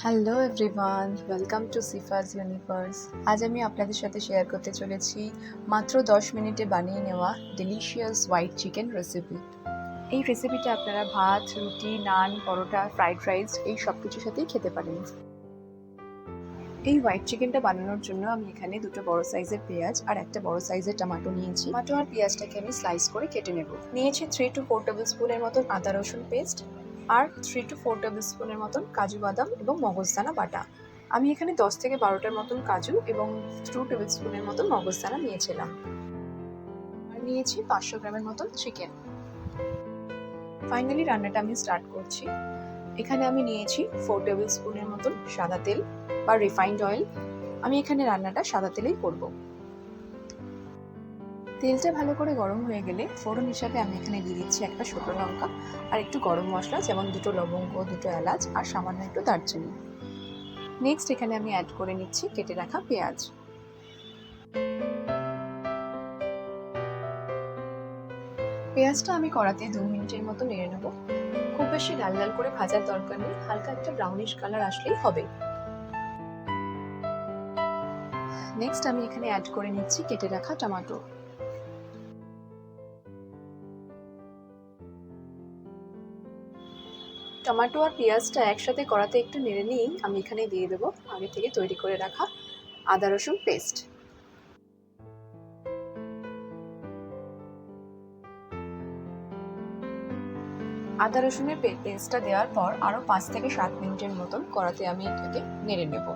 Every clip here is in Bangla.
Hello everyone, welcome to Sifa's universe. আজ আমি আপনাদের সাথে শেয়ার করতে চলেছি মাত্র 10 মিনিটে বানিয়ে নেওয়া ডেলিশিয়াস হোয়াইট চিকেন রেসিপি। এই রেসিপিটা আপনারা ভাত, রুটি, নান, পরোটা, ফ্রাইড রাইস এই সব কিছুর সাথেই খেতে পারেন। এই হোয়াইট চিকেনটা বানানোর জন্য আমি এখানে দুটো বড় সাইজের পেঁয়াজ আর একটা বড় সাইজের টমেটো নিয়েছি। টমেটো আর পেঁয়াজটাকে আমি স্লাইস করে কেটে নেব। নিয়েছি 3 to 4 টেবিল স্পুনের মতন আদা রসুন পেস্ট আর 3 to 4 টেবিল স্পুনের মতন কাজু বাদাম এবং মগজদানা বাটা। আমি এখানে 10 থেকে 12টার মতন কাজু এবং 2 টেবিল স্পুনের মতন মগজদানা নিয়েছিলাম। আর নিয়েছি 500 গ্রামের মতন চিকেন। ফাইনালি রান্নাটা আমি স্টার্ট করছি। এখানে আমি নিয়েছি 4 টেবিল স্পুনের মতন সাদা তেল বা রিফাইন্ড অয়েল। আমি এখানে রান্নাটা সাদা তেলেই করব। তেলটা ভালো করে গরম হয়ে গেলে ফোড়ন হিসাবে আমি এখানে দিয়ে দিচ্ছি একটা শুকনো লঙ্কা আর একটু গরম মশলা, যেমন 2টো লবঙ্গ, 2টো এলাচ আর সামান্য একটু দারচিনি। নেক্সট এখানে আমি অ্যাড করে নিচ্ছি কেটে রাখা পেঁয়াজ। পেঁয়াজটা আমি কড়াতে 2 মিনিটের মতো নেড়ে নেব। খুব বেশি লাল লাল করে ভাজার দরকার নেই, হালকা একটা ব্রাউনিশ কালার আসলেই হবে। নেক্সট আমি এখানে অ্যাড করে নিচ্ছি কেটে রাখা টমেটো। টমেটো আর পেঁয়াজটা একসাথে কড়াতে একটু নেড়ে নিয়েই আমি এখানে দিয়ে দেবো আগে থেকে তৈরি করে রাখা আদা রসুন পেস্ট। আদা রসুনের পেস্টটা দেওয়ার পর আরও 5 থেকে 7 মিনিটের মতন কড়াতে আমি এটাকে নেড়ে নেব।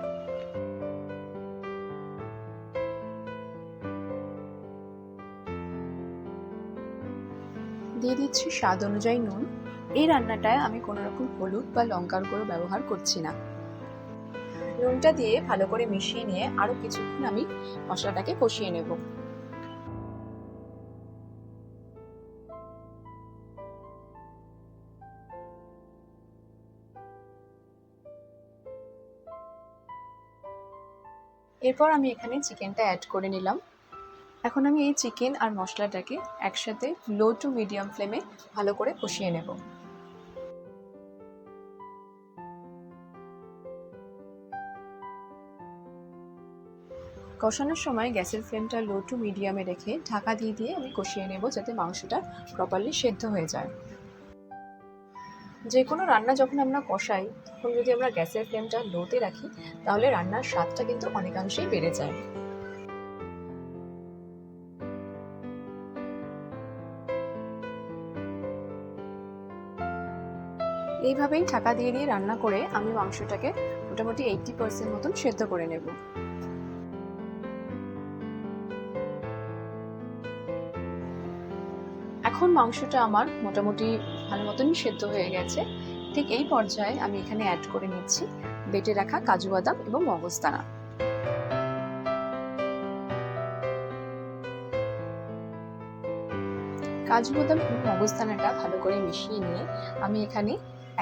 দিয়ে দিচ্ছি স্বাদ অনুযায়ী নুন। এই রান্নাটায় আমি কোনো রকম হলুদ বা লঙ্কার গুঁড়ো ব্যবহার করছি না। নুনটা দিয়ে ভালো করে মিশিয়ে নিয়ে আরও কিছুক্ষণ আমি মশলাটাকে কষিয়ে নেব। এরপর আমি এখানে চিকেনটা অ্যাড করে নিলাম। এখন আমি এই চিকেন আর মশলাটাকে একসাথে লো টু মিডিয়াম ফ্লেমে ভালো করে কষিয়ে নেব। কষানোর সময় গ্যাসের ফ্লেমটা লো টু মিডিয়ামে রেখে ঢাকা দিয়ে আমি কষিয়ে নেব, যাতে মাংসটা প্রপারলি সেদ্ধ হয়ে যায়। যে কোনো রান্না যখন আমরা কষাই তখন যদি আমরা গ্যাসের ফ্লেমটা লোতে রাখি তাহলে রান্নার স্বাদটা কিন্তু অনেকাংশেই বেড়ে যায়। এইভাবেই ঢাকা দিয়ে রান্না করে আমি মাংসটাকে মোটামুটি 80% মতন সেদ্ধ করে নেব। এখন মাংসটা আমার মোটামুটি ভালো মতনই সেদ্ধ হয়ে গেছে। ঠিক এই পর্যায়ে আমি এখানে অ্যাড করে নিচ্ছি বেটে রাখা কাজু বাদাম এবং মগজদানা। কাজু বাদাম এবং মগজদানাটা ভালো করে মিশিয়ে নিয়ে আমি এখানে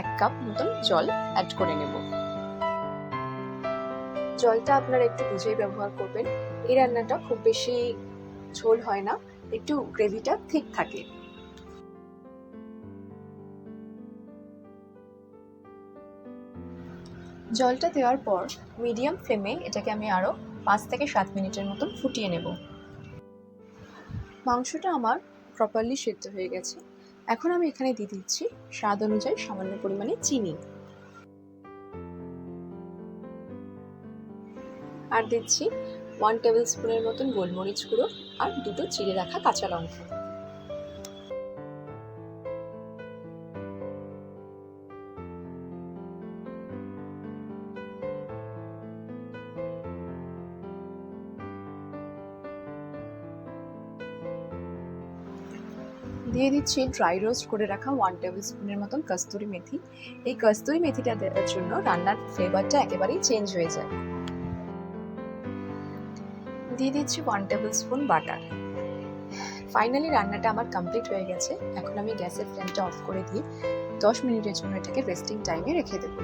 1 কাপ মতন জল অ্যাড করে নেব। জলটা আপনারা একটু বুঝেই ব্যবহার করবেন। এই রান্নাটা খুব বেশি ঝোল হয় না, একটু গ্রেভিটা ঠিক থাকে। জলটা দেওয়ার পর মিডিয়াম ফ্লেমে এটাকে আমি আরও 5 থেকে 7 মিনিটের মতন ফুটিয়ে নেব। মাংসটা আমার প্রপারলি সেদ্ধ হয়ে গেছে। এখন আমি এখানে দিয়ে দিচ্ছি স্বাদ অনুযায়ী সামান্য পরিমাণে চিনি, আর দিচ্ছি 1 টেবিল স্পুনের মতন গোলমরিচ গুঁড়ো আর 2টো চিড়ে রাখা কাঁচা লঙ্কা। দিয়ে দিচ্ছি ড্রাই রোস্ট করে রাখা 1 টেবিল স্পুনের মতন কস্তুরি মেথি। এই কস্তুরি মেথিটা দেওয়ার জন্য রান্নার ফ্লেভারটা একেবারেই চেঞ্জ হয়ে যায়। দিয়ে দিচ্ছি 1 টেবিল স্পুন বাটার। ফাইনালি রান্নাটা আমার কমপ্লিট হয়ে গেছে। এখন আমি গ্যাসের ফ্লেমটা অফ করে দিয়ে 10 মিনিটের জন্য এটাকে রেস্টিং টাইমে রেখে দেব।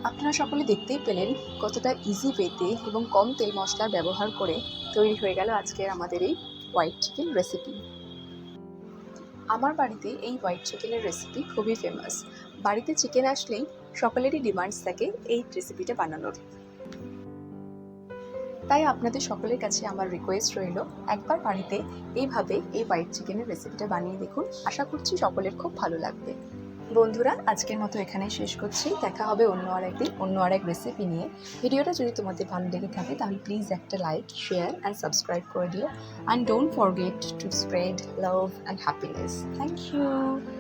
আপনারা সকলে দেখতেই পেলেন কতটা ইজি ওয়েতে এবং কম তেল মশলার ব্যবহার করে তৈরি হয়ে গেল আজকের আমাদের এই হোয়াইট চিকেন রেসিপি। আমার বাড়িতে এই হোয়াইট চিকেনের রেসিপি খুবই ফেমাস। বাড়িতে চিকেন আসলেই সকলেরই ডিমান্ডস থাকে এই রেসিপিটা বানানোর। তাই আপনাদের সকলের কাছে আমার রিকোয়েস্ট রইল, একবার বাড়িতে এইভাবে এই হোয়াইট চিকেনের রেসিপিটা বানিয়ে দেখুন। আশা করছি সকলের খুব ভালো লাগবে। বন্ধুরা, আজকের মতো এখানেই শেষ করছি। দেখা হবে অন্য আরেকদিন অন্য আরেক রেসিপি নিয়ে। ভিডিওটা যদি তোমাদের ভালো লেগে থাকে তাহলে প্লিজ একটা লাইক, শেয়ার অ্যান্ড সাবস্ক্রাইব করে দিও। And don't forget to spread love and happiness. Thank you.